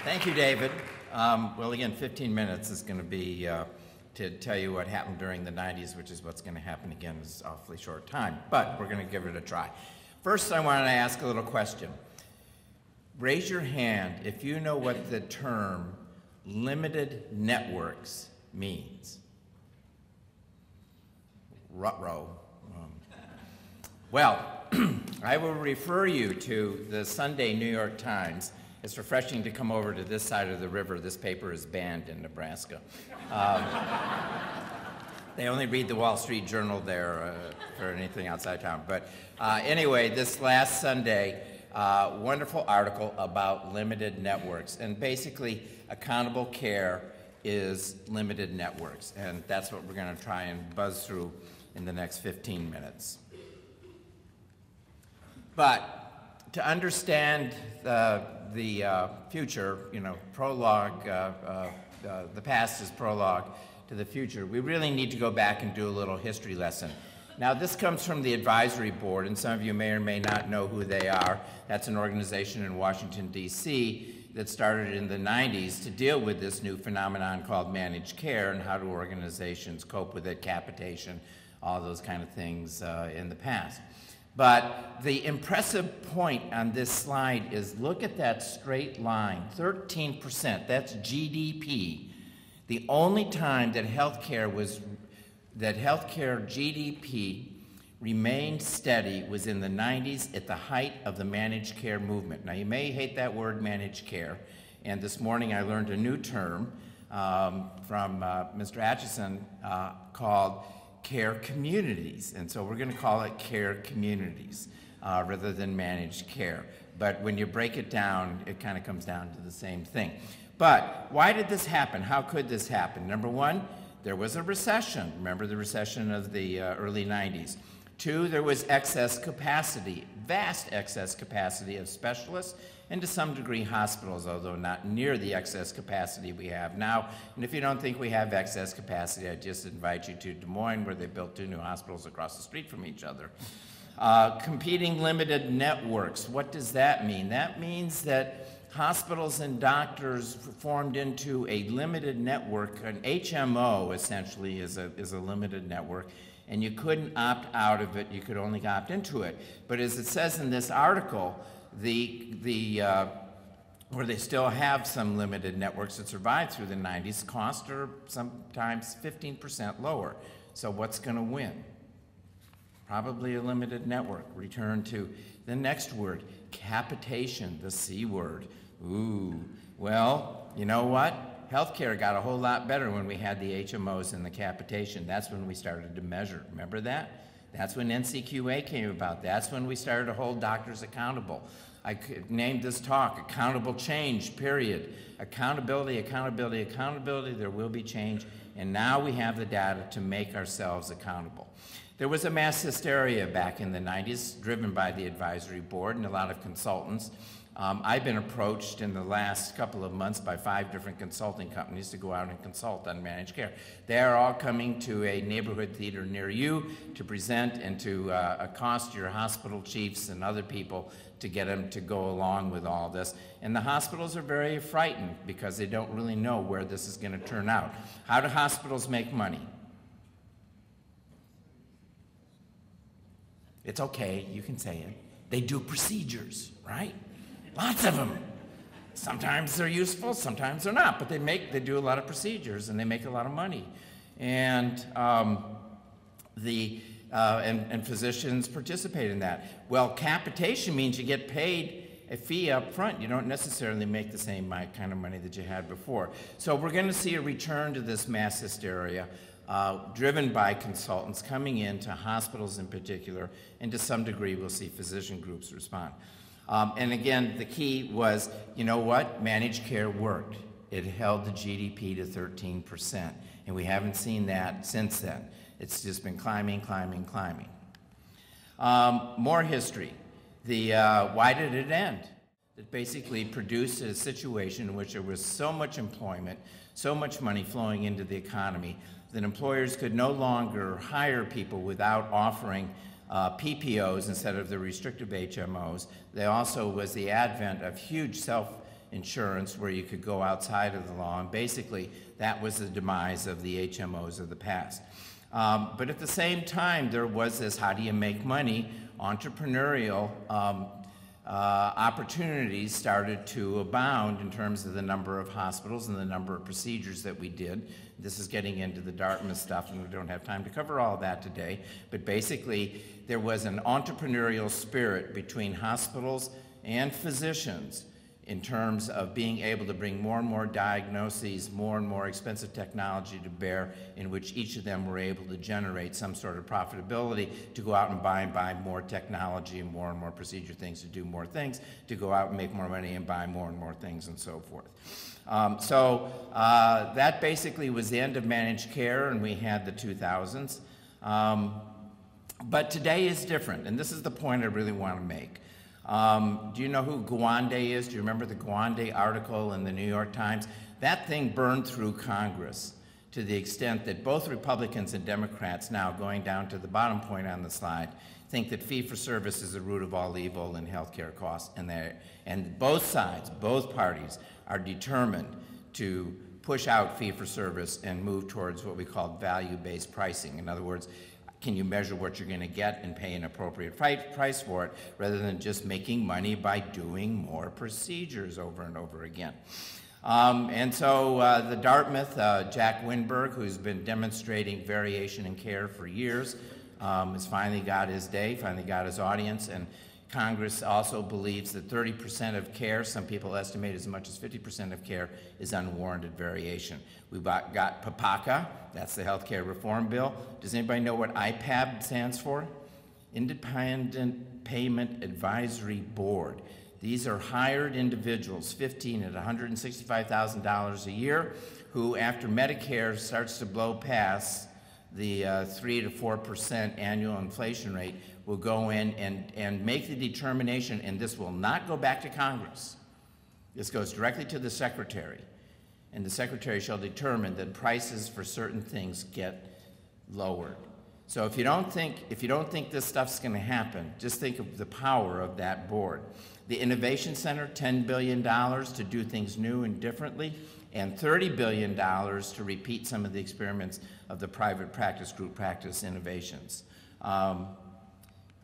Thank you, David. Well, again, 15 minutes is going to be to tell you what happened during the 90s, which is what's going to happen again in this awfully short time, but we're going to give it a try. First, I wanted to ask a little question. Raise your hand if you know what the term limited networks means. Ruh-roh. Well, I will refer you to the Sunday New York Times. It's refreshing to come over to this side of the river. This paper is banned in Nebraska. They only read the Wall Street Journal there for anything outside town. But anyway, this last Sunday, wonderful article about limited networks. And basically, accountable care is limited networks. And that's what we're going to try and buzz through in the next 15 minutes. But to understand the future, prologue, the past is prologue to the future, we really need to go back and do a little history lesson. Now, this comes from the advisory board, and some of you may or may not know who they are. That's an organization in Washington, D.C. that started in the 90s to deal with this new phenomenon called managed care and how do organizations cope with it, capitation, all those kind of things in the past. But the impressive point on this slide is look at that straight line, 13%, that's GDP. The only time that healthcare GDP remained steady was in the 90s at the height of the managed care movement. Now you may hate that word managed care, and this morning I learned a new term from Mr. Atchison called care communities, and so we're going to call it care communities rather than managed care. But when you break it down, it kind of comes down to the same thing. But why did this happen? How could this happen? Number one, there was a recession. Remember the recession of the early 90s. Two, there was excess capacity, vast excess capacity of specialists, and to some degree hospitals, although not near the excess capacity we have now. And if you don't think we have excess capacity, I just invite you to Des Moines, where they built 2 new hospitals across the street from each other. Competing limited networks, what does that mean? That means that hospitals and doctors formed into a limited network. An HMO, essentially, is a limited network, and you couldn't opt out of it, you could only opt into it. But as it says in this article, where they still have some limited networks that survived through the 90s, costs are sometimes 15% lower. So what's going to win? Probably a limited network. Return to the next word, capitation, the C word. Ooh, well, you know what? Healthcare got a whole lot better when we had the HMOs and the capitation. That's when we started to measure. Remember that? That's when NCQA came about. That's when we started to hold doctors accountable. I named this talk, Accountable Change, period. Accountability, accountability, accountability, there will be change, and now we have the data to make ourselves accountable. There was a mass hysteria back in the 90s, driven by the advisory board and a lot of consultants. I've been approached in the last couple of months by 5 different consulting companies to go out and consult on managed care. They are all coming to a neighborhood theater near you to present and to accost your hospital chiefs and other people to get them to go along with all this. And the hospitals are very frightened because they don't really know where this is going to turn out. How do hospitals make money? It's okay, you can say it. They do procedures, right? Lots of them. Sometimes they're useful, sometimes they're not, but they do a lot of procedures and they make a lot of money. And physicians participate in that. Well, capitation means you get paid a fee up front. You don't necessarily make the same kind of money that you had before. So we're going to see a return to this mass hysteria driven by consultants coming into hospitals in particular, and to some degree we'll see physician groups respond. And again, the key was, you know what? Managed care worked. It held the GDP to 13%, and we haven't seen that since then. It's just been climbing, climbing, climbing. More history. Why did it end? It basically produced a situation in which there was so much employment, so much money flowing into the economy, that employers could no longer hire people without offering PPOs instead of the restrictive HMOs. There also was the advent of huge insurance where you could go outside of the law, and basically that was the demise of the HMOs of the past. But at the same time, there was this how do you make money, entrepreneurial opportunities started to abound in terms of the number of hospitals and the number of procedures that we did. This is getting into the Dartmouth stuff, and we don't have time to cover all that today. But basically, there was an entrepreneurial spirit between hospitals and physicians in terms of being able to bring more and more diagnoses, more and more expensive technology to bear, in which each of them were able to generate some sort of profitability to go out and buy more technology and more procedure things to do more things, to go out and make more money and buy more and more things and so forth. That basically was the end of managed care, and we had the 2000s. But today is different, and this is the point I really want to make. Do you know who Gwande is? Do you remember the Gwande article in the New York Times? That thing burned through Congress to the extent that both Republicans and Democrats now, going down to the bottom point on the slide, think that fee-for-service is the root of all evil in healthcare costs, and both sides, both parties, are determined to push out fee-for-service and move towards what we call value-based pricing. In other words, can you measure what you're going to get and pay an appropriate price for it, rather than just making money by doing more procedures over and over again? The Dartmouth, Jack Winberg, who's been demonstrating variation in care for years, has finally got his day, finally got his audience, and Congress also believes that 30% of care, some people estimate as much as 50% of care, is unwarranted variation. We've got PPACA, that's the Healthcare Reform Bill. Does anybody know what IPAB stands for? Independent Payment Advisory Board. These are hired individuals, 15 at $165,000 a year, who after Medicare starts to blow past the 3 to 4% annual inflation rate, will go in and make the determination, and this will not go back to Congress. This goes directly to the Secretary, and the Secretary shall determine that prices for certain things get lowered. So if you don't think this stuff's going to happen, just think of the power of that board. The Innovation Center, $10 billion to do things new and differently, and $30 billion to repeat some of the experiments of the private practice, group practice innovations.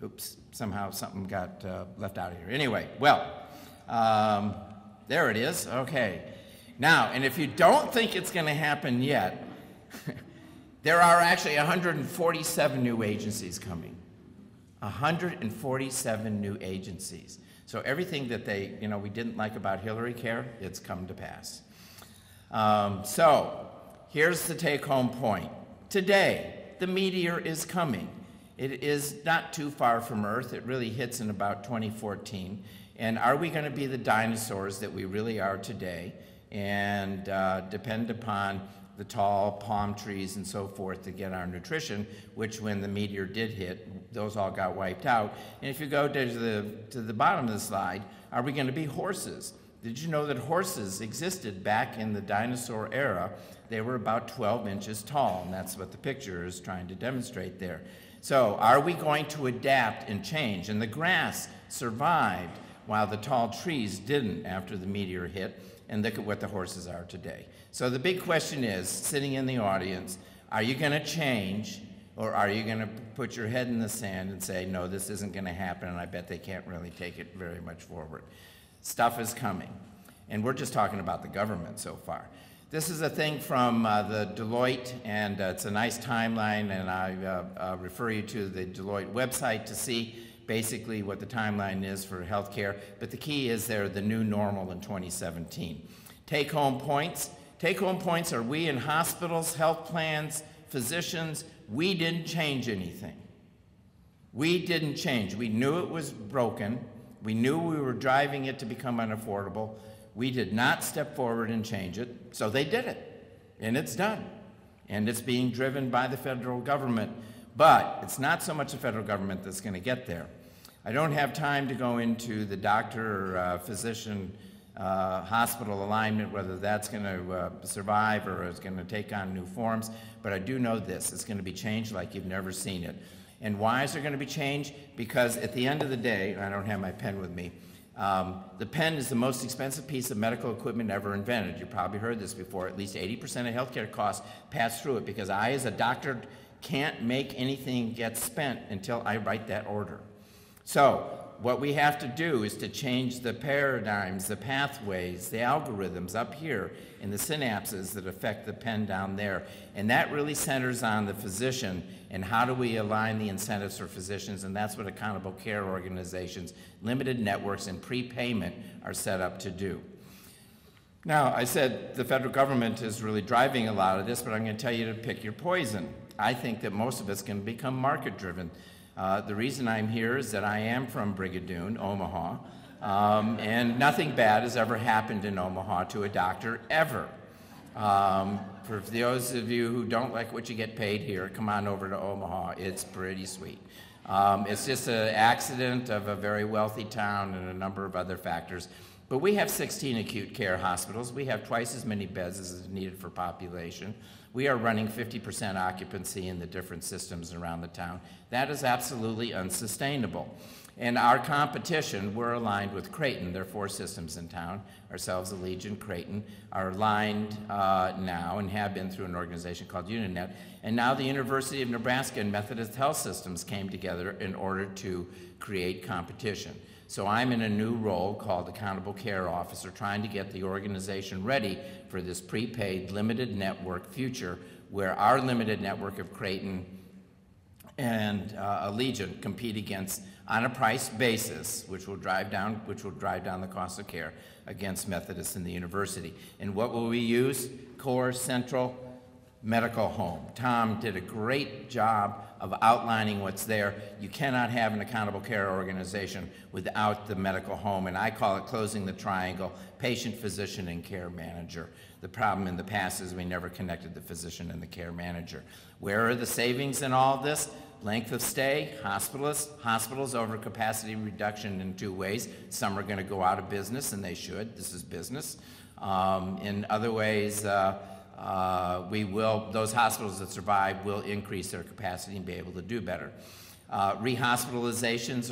Oops, somehow something got left out of here. Anyway, well, there it is. Okay. Now, and if you don't think it's going to happen yet, there are actually 147 new agencies coming. 147 new agencies. So everything that we didn't like about Hillary Care, it's come to pass. So here's the take-home point. Today, the meteor is coming. It is not too far from Earth. It really hits in about 2014. And are we going to be the dinosaurs that we really are today and depend upon the tall palm trees and so forth to get our nutrition, which when the meteor did hit, those all got wiped out. And if you go to the bottom of the slide, are we going to be horses? Did you know that horses existed back in the dinosaur era? They were about 12 inches tall, and that's what the picture is trying to demonstrate there. So are we going to adapt and change? And the grass survived while the tall trees didn't after the meteor hit, and look at what the horses are today. So the big question is, sitting in the audience, are you going to change, or are you going to put your head in the sand and say, no, this isn't going to happen, and I bet they can't really take it very much forward? Stuff is coming, and we're just talking about the government so far. This is a thing from the Deloitte, and it's a nice timeline, and I refer you to the Deloitte website to see basically what the timeline is for healthcare, but the key is they're the new normal in 2017. Take-home points. Take-home points are we in hospitals, health plans, physicians, we didn't change anything. We didn't change. We knew it was broken. We knew we were driving it to become unaffordable. We did not step forward and change it, so they did it, and it's done. And it's being driven by the federal government, but it's not so much the federal government that's going to get there. I don't have time to go into the doctor or physician hospital alignment, whether that's going to survive or is going to take on new forms, but I do know this, it's going to be changed like you've never seen it. And why is there going to be change? Because at the end of the day, I don't have my pen with me, The pen is the most expensive piece of medical equipment ever invented. You've probably heard this before. At least 80% of healthcare costs pass through it because I, as a doctor, can't make anything get spent until I write that order. So what we have to do is to change the paradigms, the pathways, the algorithms up here in the synapses that affect the pen down there. And that really centers on the physician and how do we align the incentives for physicians, and that's what accountable care organizations, limited networks, and prepayment are set up to do. Now, I said the federal government is really driving a lot of this, but I'm going to tell you to pick your poison. I think that most of it's going to become market-driven. The reason I'm here is that I am from Brigadoon, Omaha, and nothing bad has ever happened in Omaha to a doctor, ever. For those of you who don't like what you get paid here, come on over to Omaha. It's pretty sweet. It's just an accident of a very wealthy town and a number of other factors. But we have 16 acute care hospitals. We have twice as many beds as is needed for population. We are running 50% occupancy in the different systems around the town. That is absolutely unsustainable. And our competition, we're aligned with Creighton. There are 4 systems in town. Ourselves, Alegent, Creighton, are aligned now and have been through an organization called Uninet. And now the University of Nebraska and Methodist Health Systems came together in order to create competition. So I'm in a new role called Accountable Care Officer, trying to get the organization ready for this prepaid limited network future where our limited network of Creighton and Alegent compete against, on a price basis, which will drive down the cost of care, against Methodist and the university. And what will we use? Core Central Medical Home. Tom did a great job of outlining what's there. You cannot have an accountable care organization without the medical home, and I call it closing the triangle: patient, physician, and care manager. The problem in the past is we never connected the physician and the care manager. Where are the savings in all of this? Length of stay, hospitals over capacity reduction in 2 ways. Some are going to go out of business, and they should. This is business. In other ways, those hospitals that survive will increase their capacity and be able to do better. Rehospitalizations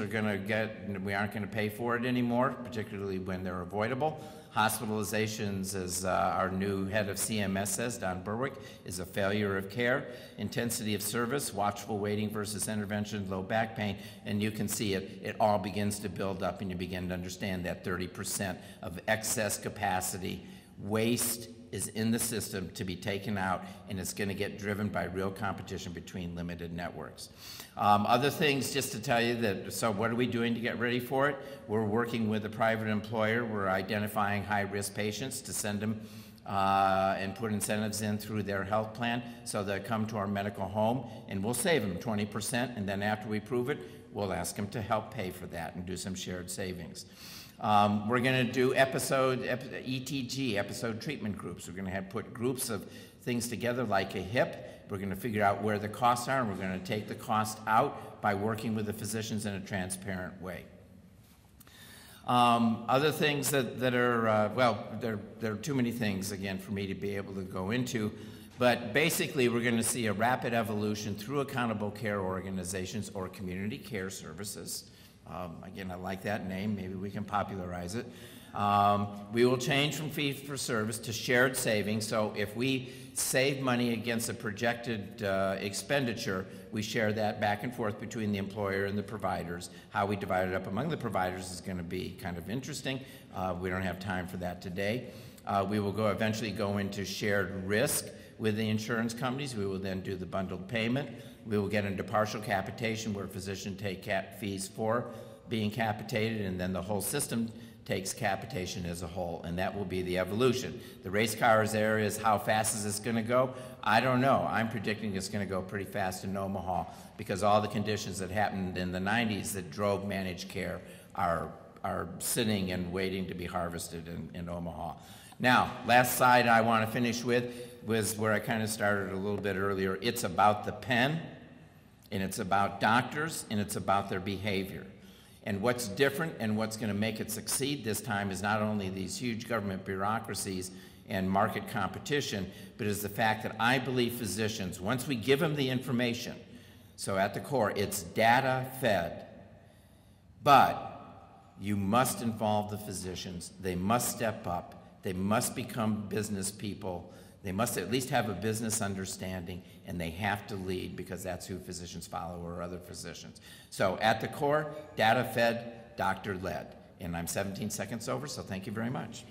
we aren't going to pay for it anymore, particularly when they're avoidable. Hospitalizations, as our new head of CMS says, Don Berwick, is a failure of care. Intensity of service, watchful waiting versus intervention, low back pain, and you can see it all begins to build up, and you begin to understand that 30% of excess capacity waste is in the system to be taken out, and it's going to get driven by real competition between limited networks. Other things, just to tell you so what are we doing to get ready for it? We're working with a private employer. We're identifying high-risk patients to send them and put incentives in through their health plan so they come to our medical home, and we'll save them 20%, and then after we prove it, we'll ask them to help pay for that and do some shared savings. We're going to do ETG, episode treatment groups. We're going to put groups of things together like a HIP. We're going to figure out where the costs are, and we're going to take the cost out by working with the physicians in a transparent way. Other things that are, there are too many things, again, for me to be able to go into, but basically we're going to see a rapid evolution through accountable care organizations or community care services. Again, I like that name. Maybe we can popularize it. We will change from fee for service to shared savings. So if we save money against a projected expenditure, we share that back and forth between the employer and the providers. How we divide it up among the providers is going to be kind of interesting. We don't have time for that today. We will eventually go into shared risk with the insurance companies. We will then do the bundled payment. We will get into partial capitation where physicians take fees for being capitated, and then the whole system takes capitation as a whole, and that will be the evolution. The race car there is how fast is this going to go? I don't know. I'm predicting it's going to go pretty fast in Omaha because all the conditions that happened in the 90s that drove managed care are sitting and waiting to be harvested in Omaha. Now, last slide I want to finish with was where I kind of started a little bit earlier. It's about the pen, and it's about doctors, and it's about their behavior. And what's different and what's going to make it succeed this time is not only these huge government bureaucracies and market competition, but is the fact that I believe physicians, once we give them the information, so at the core, it's data fed, but You must involve the physicians. They must step up. They must become business people. They must at least have a business understanding, and they have to lead, because that's who physicians follow, or other physicians. So at the core, data-fed, doctor-led. And I'm 17 seconds over, so thank you very much.